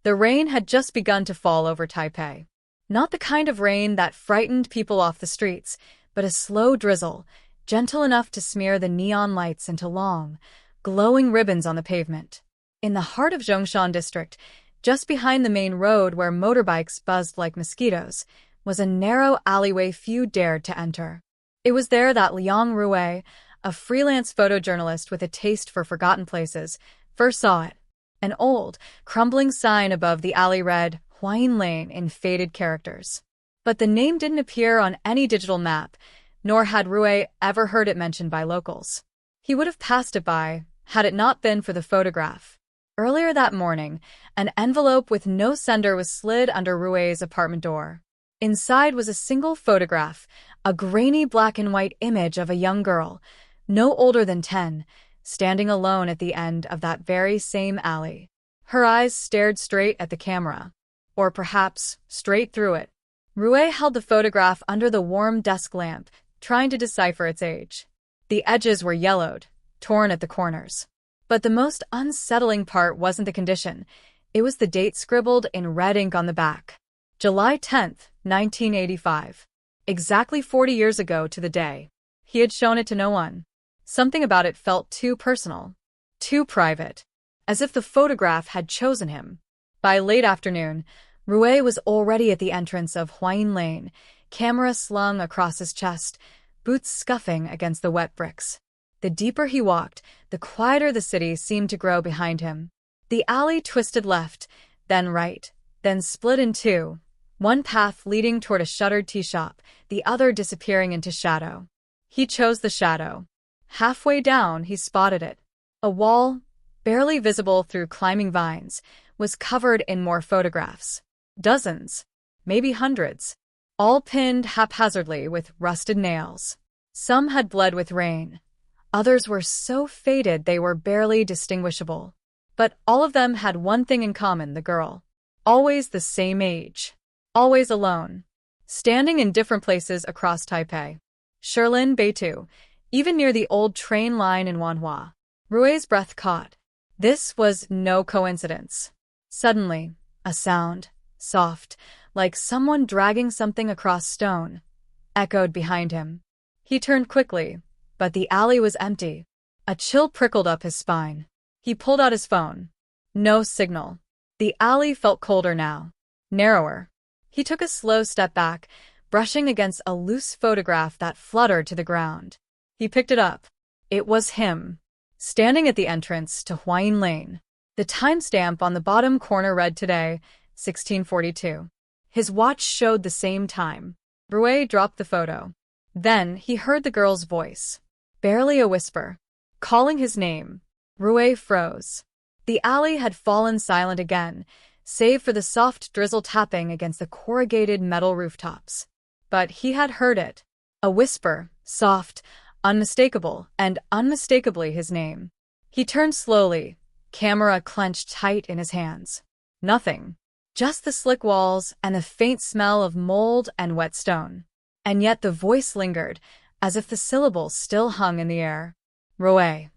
The rain had just begun to fall over Taipei. Not the kind of rain that frightened people off the streets, but a slow drizzle, gentle enough to smear the neon lights into long, glowing ribbons on the pavement. In the heart of Zhongshan district, just behind the main road where motorbikes buzzed like mosquitoes, was a narrow alleyway few dared to enter. It was there that Liang Rui, a freelance photojournalist with a taste for forgotten places, first saw it. An old, crumbling sign above the alley read, Huayin Lane in faded characters. But the name didn't appear on any digital map, nor had Rui ever heard it mentioned by locals. He would have passed it by, had it not been for the photograph. Earlier that morning, an envelope with no sender was slid under Rui's apartment door. Inside was a single photograph, a grainy black and white image of a young girl, no older than 10, standing alone at the end of that very same alley. Her eyes stared straight at the camera. Or perhaps, straight through it. Rui held the photograph under the warm desk lamp, trying to decipher its age. The edges were yellowed, torn at the corners. But the most unsettling part wasn't the condition. It was the date scribbled in red ink on the back. July 10th, 1985. Exactly 40 years ago to the day. He had shown it to no one. Something about it felt too personal, too private, as if the photograph had chosen him. By late afternoon, Rui was already at the entrance of Huayin Lane, camera slung across his chest, boots scuffing against the wet bricks. The deeper he walked, the quieter the city seemed to grow behind him. The alley twisted left, then right, then split in two, one path leading toward a shuttered tea shop, the other disappearing into shadow. He chose the shadow. Halfway down, he spotted it. A wall, barely visible through climbing vines, was covered in more photographs. Dozens, maybe hundreds, all pinned haphazardly with rusted nails. Some had bled with rain. Others were so faded they were barely distinguishable. But all of them had one thing in common, the girl. Always the same age. Always alone. Standing in different places across Taipei. Shilin, Beitou, even near the old train line in Wanhua. Rui's breath caught. This was no coincidence. Suddenly, a sound, soft, like someone dragging something across stone, echoed behind him. He turned quickly, but the alley was empty. A chill prickled up his spine. He pulled out his phone. No signal. The alley felt colder now, narrower. He took a slow step back, brushing against a loose photograph that fluttered to the ground. He picked it up. It was him, standing at the entrance to Huayin Lane. The timestamp on the bottom corner read today, 1642. His watch showed the same time. Rui dropped the photo. Then he heard the girl's voice, barely a whisper, calling his name. Rui froze. The alley had fallen silent again, save for the soft drizzle tapping against the corrugated metal rooftops. But he had heard it. A whisper, soft, unmistakable, and unmistakably his name. He turned slowly, camera clenched tight in his hands. Nothing. Just the slick walls and the faint smell of mold and wet stone. And yet the voice lingered, as if the syllables still hung in the air. Rui.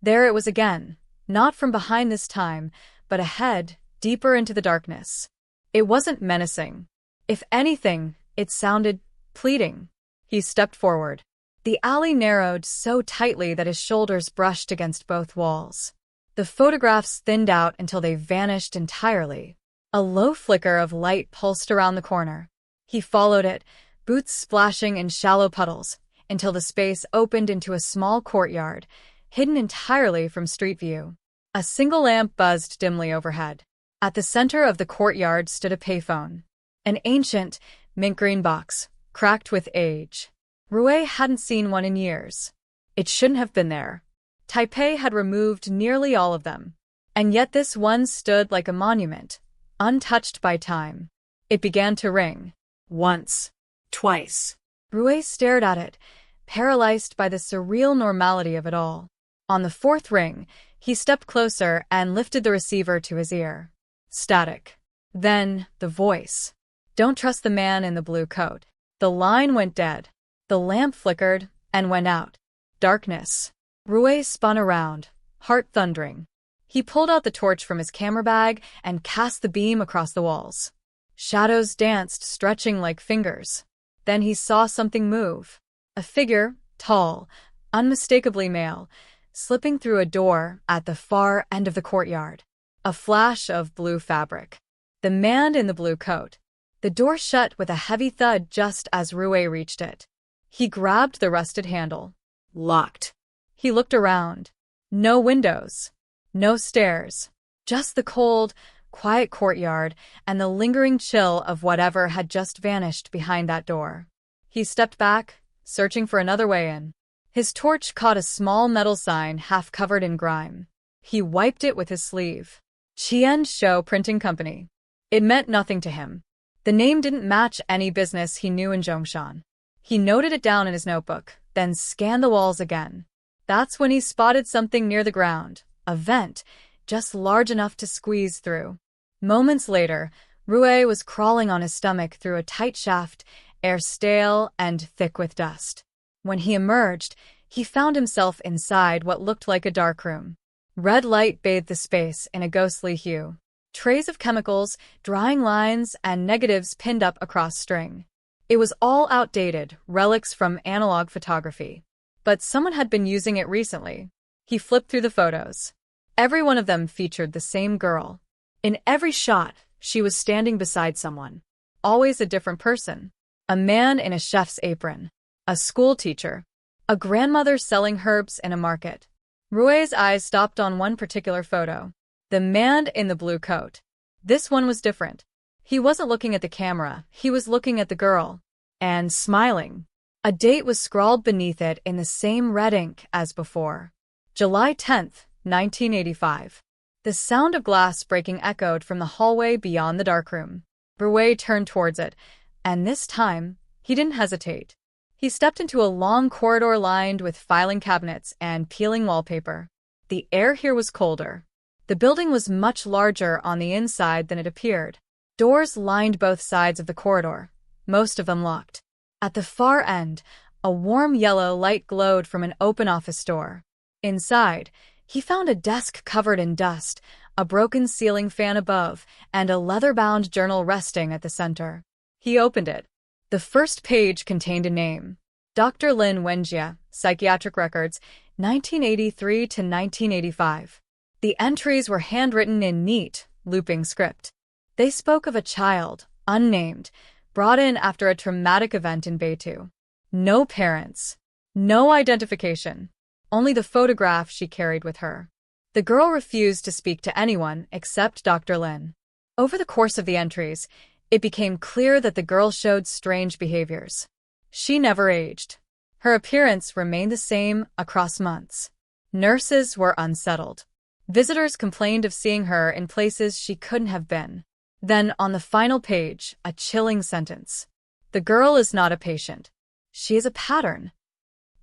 There it was again, not from behind this time, but ahead, deeper into the darkness. It wasn't menacing. If anything, it sounded pleading. He stepped forward. The alley narrowed so tightly that his shoulders brushed against both walls. The photographs thinned out until they vanished entirely. A low flicker of light pulsed around the corner. He followed it, boots splashing in shallow puddles, until the space opened into a small courtyard, hidden entirely from street view. A single lamp buzzed dimly overhead. At the center of the courtyard stood a payphone. An ancient, mint-green box, cracked with age. Rui hadn't seen one in years. It shouldn't have been there. Taipei had removed nearly all of them. And yet this one stood like a monument, untouched by time. It began to ring. Once. Twice. Rui stared at it, paralyzed by the surreal normality of it all. On the fourth ring, he stepped closer and lifted the receiver to his ear. Static. Then, the voice. Don't trust the man in the blue coat. The line went dead. The lamp flickered and went out. Darkness. Rui spun around, heart thundering. He pulled out the torch from his camera bag and cast the beam across the walls. Shadows danced, stretching like fingers. Then he saw something move. A figure, tall, unmistakably male, slipping through a door at the far end of the courtyard. A flash of blue fabric. The man in the blue coat. The door shut with a heavy thud just as Rue reached it. He grabbed the rusted handle. Locked. He looked around. No windows. No stairs. Just the cold, quiet courtyard and the lingering chill of whatever had just vanished behind that door. He stepped back, searching for another way in. His torch caught a small metal sign half covered in grime. He wiped it with his sleeve. Qian Show Printing Company. It meant nothing to him. The name didn't match any business he knew in Zhongshan. He noted it down in his notebook, then scanned the walls again. That's when he spotted something near the ground, a vent, just large enough to squeeze through. Moments later, Rue was crawling on his stomach through a tight shaft, air stale and thick with dust. When he emerged, he found himself inside what looked like a dark room. Red light bathed the space in a ghostly hue. Trays of chemicals, drying lines, and negatives pinned up across string. It was all outdated, relics from analog photography. But someone had been using it recently. He flipped through the photos. Every one of them featured the same girl. In every shot, she was standing beside someone. Always a different person. A man in a chef's apron. A school teacher. A grandmother selling herbs in a market. Rue's eyes stopped on one particular photo. The man in the blue coat. This one was different. He wasn't looking at the camera, he was looking at the girl. And smiling. A date was scrawled beneath it in the same red ink as before. July 10th, 1985. The sound of glass breaking echoed from the hallway beyond the darkroom. Rue turned towards it, and this time, he didn't hesitate. He stepped into a long corridor lined with filing cabinets and peeling wallpaper. The air here was colder. The building was much larger on the inside than it appeared. Doors lined both sides of the corridor, most of them locked. At the far end, a warm yellow light glowed from an open office door. Inside, he found a desk covered in dust, a broken ceiling fan above, and a leather-bound journal resting at the center. He opened it. The first page contained a name. Dr. Lin Wenjie, Psychiatric Records, 1983 to 1985. The entries were handwritten in neat, looping script. They spoke of a child, unnamed, brought in after a traumatic event in Beitou. No parents. No identification. Only the photograph she carried with her. The girl refused to speak to anyone except Dr. Lin. Over the course of the entries, it became clear that the girl showed strange behaviors. She never aged. Her appearance remained the same across months. Nurses were unsettled. Visitors complained of seeing her in places she couldn't have been. Then, on the final page, a chilling sentence. The girl is not a patient. She is a pattern.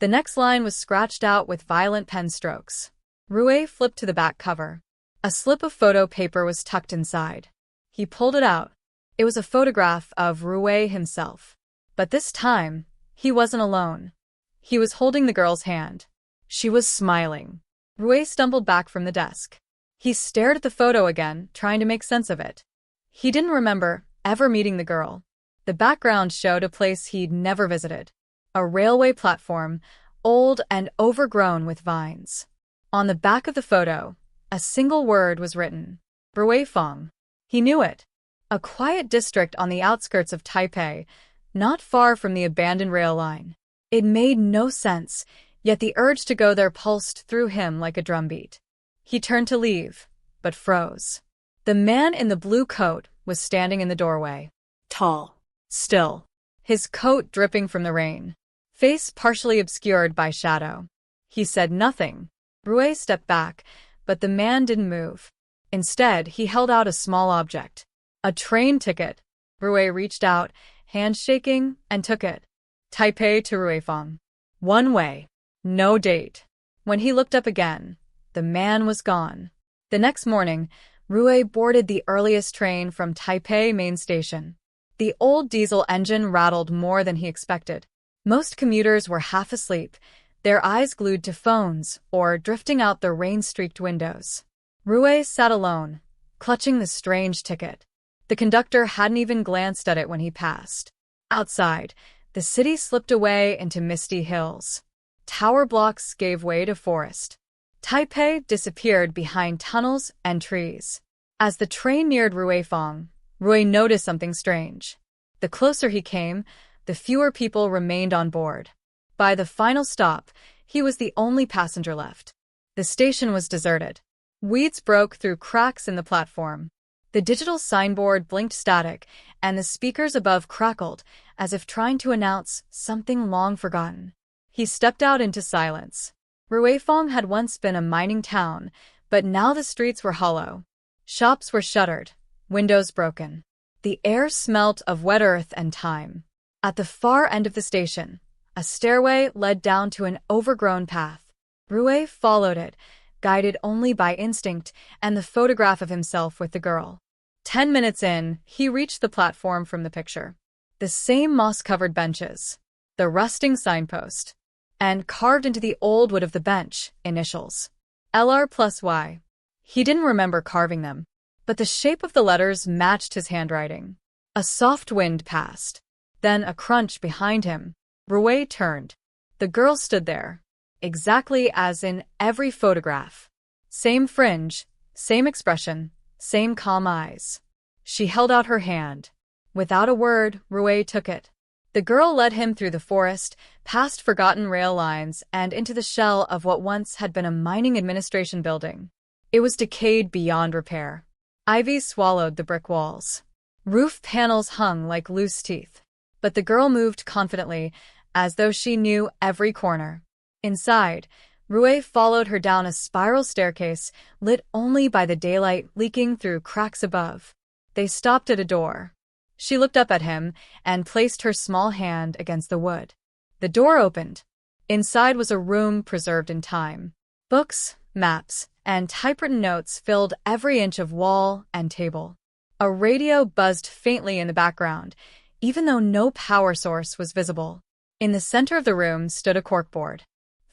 The next line was scratched out with violent pen strokes. Rue flipped to the back cover. A slip of photo paper was tucked inside. He pulled it out. It was a photograph of Rue himself. But this time, he wasn't alone. He was holding the girl's hand. She was smiling. Rue stumbled back from the desk. He stared at the photo again, trying to make sense of it. He didn't remember ever meeting the girl. The background showed a place he'd never visited. A railway platform, old and overgrown with vines. On the back of the photo, a single word was written. Ruifeng. He knew it. A quiet district on the outskirts of Taipei, not far from the abandoned rail line. It made no sense, yet the urge to go there pulsed through him like a drumbeat. He turned to leave, but froze. The man in the blue coat was standing in the doorway. Tall. Still. His coat dripping from the rain. Face partially obscured by shadow. He said nothing. Rue stepped back, but the man didn't move. Instead, he held out a small object. A train ticket. Rue reached out, hand shaking, and took it. Taipei to Ruifeng. One way. No date. When he looked up again, the man was gone. The next morning, Rue boarded the earliest train from Taipei main station. The old diesel engine rattled more than he expected. Most commuters were half asleep, their eyes glued to phones or drifting out the rain-streaked windows. Rue sat alone, clutching the strange ticket. The conductor hadn't even glanced at it when he passed. Outside, the city slipped away into misty hills. Tower blocks gave way to forest. Taipei disappeared behind tunnels and trees. As the train neared Ruifang, Rui noticed something strange. The closer he came, the fewer people remained on board. By the final stop, he was the only passenger left. The station was deserted. Weeds broke through cracks in the platform. The digital signboard blinked static, and the speakers above crackled, as if trying to announce something long forgotten. He stepped out into silence. Ruifang had once been a mining town, but now the streets were hollow. Shops were shuttered, windows broken. The air smelt of wet earth and time. At the far end of the station, a stairway led down to an overgrown path. Rue followed it, guided only by instinct and the photograph of himself with the girl. 10 minutes in, he reached the platform from the picture. The same moss-covered benches, the rusting signpost, and carved into the old wood of the bench, initials. LR+Y. He didn't remember carving them, but the shape of the letters matched his handwriting. A soft wind passed. Then a crunch behind him. Rue turned. The girl stood there, exactly as in every photograph. Same fringe, same expression, same calm eyes. She held out her hand. Without a word, Rue took it. The girl led him through the forest, past forgotten rail lines, and into the shell of what once had been a mining administration building. It was decayed beyond repair. Ivy swallowed the brick walls. Roof panels hung like loose teeth. But the girl moved confidently, as though she knew every corner. Inside, Rue followed her down a spiral staircase, lit only by the daylight leaking through cracks above. They stopped at a door. She looked up at him and placed her small hand against the wood. The door opened. Inside was a room preserved in time. Books, maps, and typewritten notes filled every inch of wall and table. A radio buzzed faintly in the background, even though no power source was visible. In the center of the room stood a corkboard.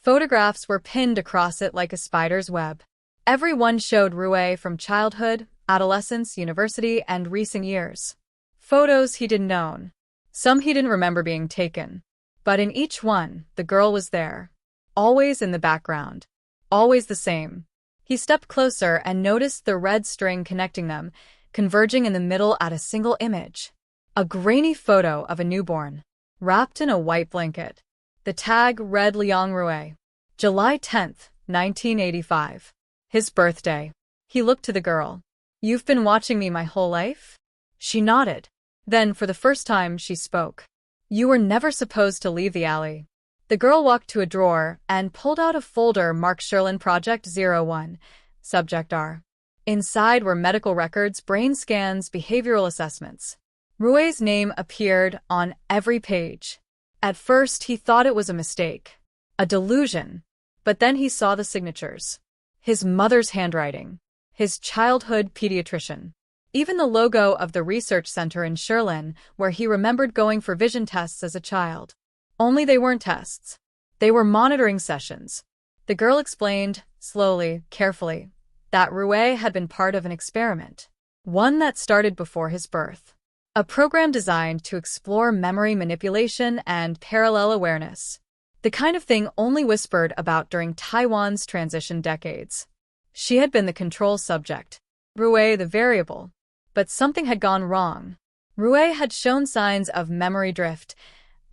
Photographs were pinned across it like a spider's web. Every one showed Rue from childhood, adolescence, university, and recent years. Photos he didn't own. Some he didn't remember being taken. But in each one, the girl was there. Always in the background. Always the same. He stepped closer and noticed the red string connecting them, converging in the middle at a single image. A grainy photo of a newborn, wrapped in a white blanket. The tag read Liang Rue. July 10th, 1985. His birthday. He looked to the girl. "You've been watching me my whole life?" She nodded. Then, for the first time, she spoke. "You were never supposed to leave the alley." The girl walked to a drawer and pulled out a folder marked Sherlin Project 01, Subject R. Inside were medical records, brain scans, behavioral assessments. Rue's name appeared on every page. At first, he thought it was a mistake, a delusion, but then he saw the signatures. His mother's handwriting, his childhood pediatrician, even the logo of the research center in Sherlin, where he remembered going for vision tests as a child. Only they weren't tests. They were monitoring sessions. The girl explained, slowly, carefully, that Rue had been part of an experiment, one that started before his birth. A program designed to explore memory manipulation and parallel awareness. The kind of thing only whispered about during Taiwan's transition decades. She had been the control subject, Rue the variable. But something had gone wrong. Rue had shown signs of memory drift,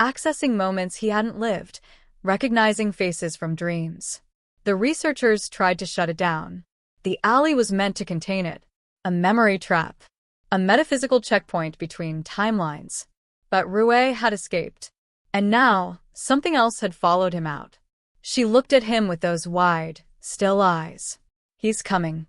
accessing moments he hadn't lived, recognizing faces from dreams. The researchers tried to shut it down. The alley was meant to contain it. A memory trap. A metaphysical checkpoint between timelines. But Rue had escaped. And now, something else had followed him out. She looked at him with those wide, still eyes. "He's coming."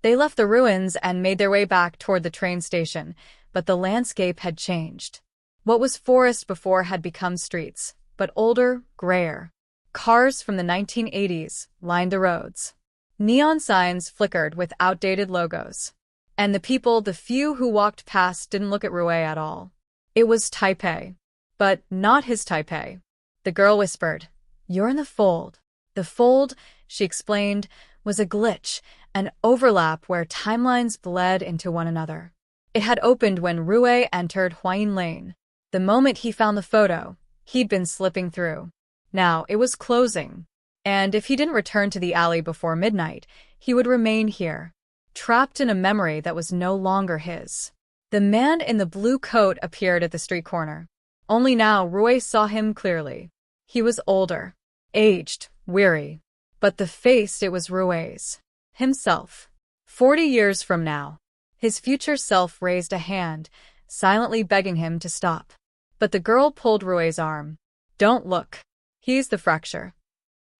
They left the ruins and made their way back toward the train station, but the landscape had changed. What was forest before had become streets, but older, grayer. Cars from the 1980s lined the roads. Neon signs flickered with outdated logos. And the few who walked past didn't look at Rue at all. It was Taipei. But not his Taipei. The girl whispered, "You're in the fold." The fold, she explained, was a glitch, an overlap where timelines bled into one another. It had opened when Rue entered Huayin Lane. The moment he found the photo, he'd been slipping through. Now it was closing. And if he didn't return to the alley before midnight, he would remain here, trapped in a memory that was no longer his. The man in the blue coat appeared at the street corner. Only now Rue saw him clearly. He was older, aged, weary. But the face, it was Rue's. Himself. 40 years from now. His future self raised a hand, silently begging him to stop. But the girl pulled Rue's arm. Don't look. He's the fracture.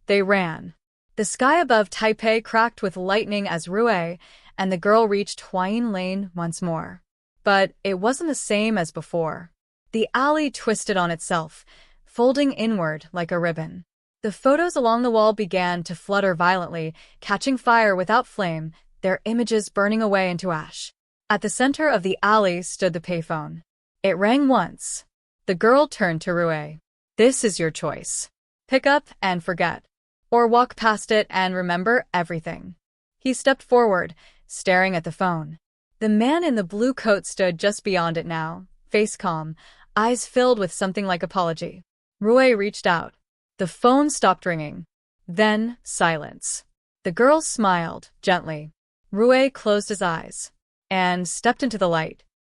They ran. The sky above Taipei cracked with lightning as Rue and the girl reached Huayin Lane once more. But it wasn't the same as before. The alley twisted on itself, folding inward like a ribbon. The photos along the wall began to flutter violently, catching fire without flame, their images burning away into ash. At the center of the alley stood the payphone. It rang once. The girl turned to Rue. This is your choice. Pick up and forget. Or walk past it and remember everything. He stepped forward, staring at the phone. The man in the blue coat stood just beyond it now, face calm, eyes filled with something like apology. Rue reached out. The phone stopped ringing. Then, silence. The girl smiled, gently. Rue closed his eyes and stepped into the light.